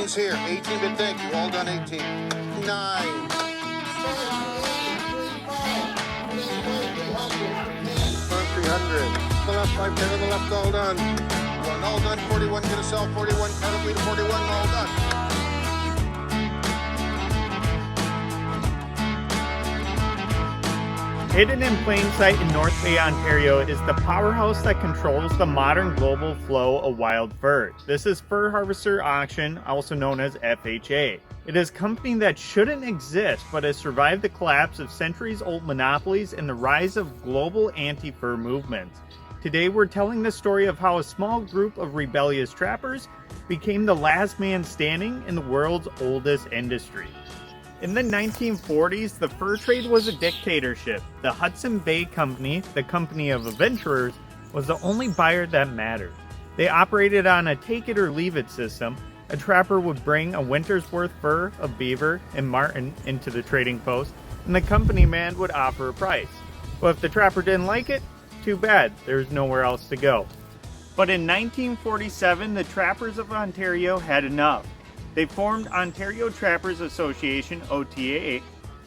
18's here. 18-bit, thank you. All done 18. 9. For 300. The left, 510 on the left, all done. 1, all done. 41, gonna sell. 41, credibly to 41, all done. Hidden in plain sight in North Bay, Ontario is the powerhouse that controls the modern global flow of wild fur. This is Fur Harvester Auction, also known as FHA. It is a company that shouldn't exist, but has survived the collapse of centuries-old monopolies and the rise of global anti-fur movements. Today we're telling the story of how a small group of rebellious trappers became the last man standing in the world's oldest industry. In the 1940s, the fur trade was a dictatorship. The Hudson Bay Company, the company of adventurers, was the only buyer that mattered. They operated on a take-it-or-leave-it system. A trapper would bring a winter's worth fur of beaver and marten into the trading post, and the company man would offer a price. Well, if the trapper didn't like it, too bad, there's nowhere else to go. But in 1947, the trappers of Ontario had enough. They formed Ontario Trappers Association, OTA,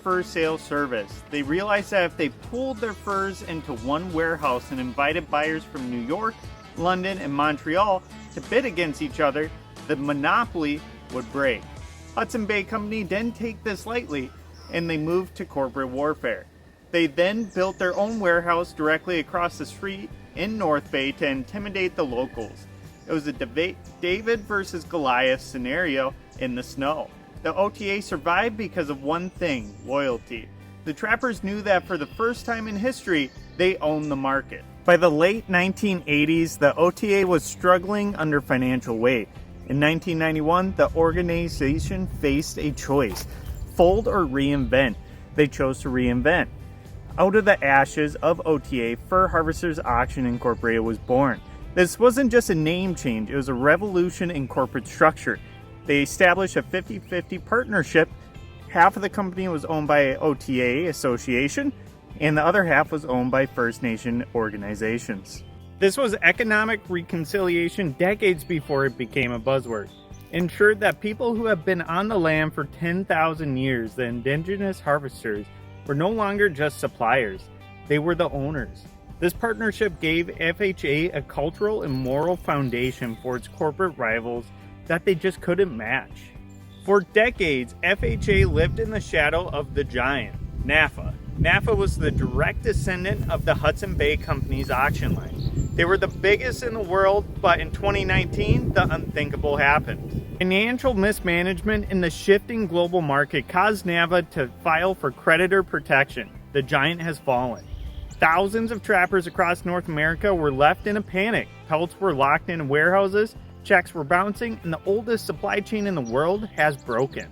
Fur Sale Service. They realized that if they pooled their furs into one warehouse and invited buyers from New York, London, and Montreal to bid against each other, the monopoly would break. Hudson Bay Company didn't take this lightly, and they moved to corporate warfare. They then built their own warehouse directly across the street in North Bay to intimidate the locals. It was a David versus Goliath scenario in the snow. The OTA survived because of one thing: loyalty. The trappers knew that for the first time in history, they owned the market. By the late 1980s, the OTA was struggling under financial weight. In 1991, the organization faced a choice: fold or reinvent. They chose to reinvent. Out of the ashes of OTA, Fur Harvesters Auction Incorporated was born. This wasn't just a name change, it was a revolution in corporate structure. They established a 50-50 partnership. Half of the company was owned by OTA Association, and the other half was owned by First Nation organizations. This was economic reconciliation decades before it became a buzzword. Ensured that people who have been on the land for 10,000 years, the Indigenous harvesters, were no longer just suppliers, they were the owners. This partnership gave FHA a cultural and moral foundation for its corporate rivals that they just couldn't match. For decades, FHA lived in the shadow of the giant, NAFA. NAFA was the direct descendant of the Hudson Bay Company's auction line. They were the biggest in the world, but in 2019, the unthinkable happened. Financial mismanagement in the shifting global market caused NAFA to file for creditor protection. The giant has fallen. Thousands of trappers across North America were left in a panic. Pelts were locked in warehouses, checks were bouncing, and the oldest supply chain in the world has broken.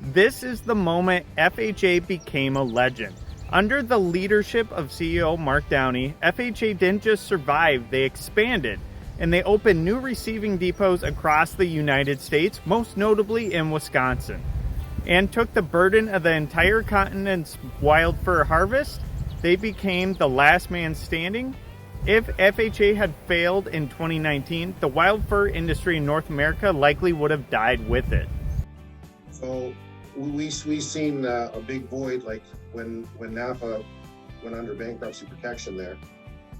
This is the moment FHA became a legend. Under the leadership of CEO Mark Downey, FHA didn't just survive, they expanded, and they opened new receiving depots across the United States, most notably in Wisconsin, and took the burden of the entire continent's wild fur harvest. They became the last man standing. If FHA had failed in 2019, the wild fur industry in North America likely would have died with it. So we seen a big void, like when NAFA went under bankruptcy protection there.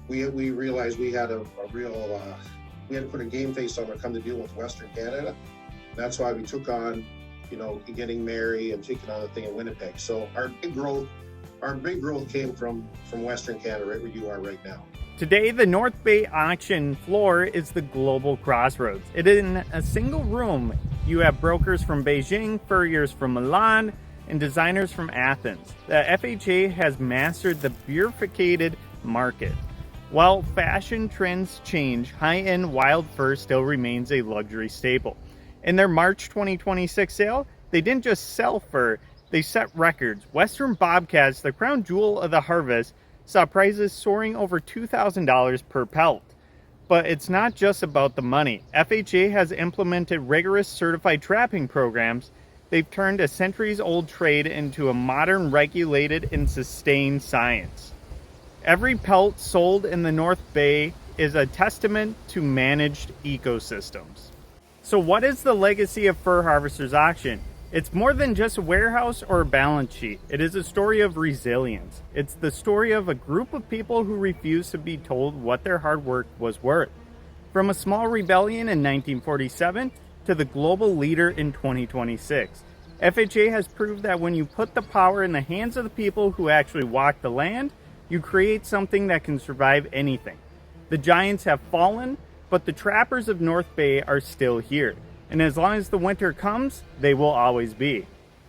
We realized we had a real, we had to put a game face on when it come to deal with Western Canada. That's why we took on, getting Mary and taking on the thing in Winnipeg. So our big growth came from Western Canada, right where you are right now. Today, the North Bay auction floor is the global crossroads. It is in a single room. You have brokers from Beijing, furriers from Milan, and designers from Athens. The FHA has mastered the bifurcated market. While fashion trends change, high-end wild fur still remains a luxury staple. In their March 2026 sale, they didn't just sell fur, they set records. Western bobcats, the crown jewel of the harvest, saw prices soaring over $2,000 per pelt. But it's not just about the money. FHA has implemented rigorous certified trapping programs. They've turned a centuries-old trade into a modern, regulated, and sustained science. Every pelt sold in the North Bay is a testament to managed ecosystems. So what is the legacy of Fur Harvesters Auction? It's more than just a warehouse or a balance sheet. It is a story of resilience. It's the story of a group of people who refused to be told what their hard work was worth. From a small rebellion in 1947 to the global leader in 2026. FHA has proved that when you put the power in the hands of the people who actually walk the land, you create something that can survive anything. The giants have fallen, but the trappers of North Bay are still here. And as long as the winter comes, they will always be.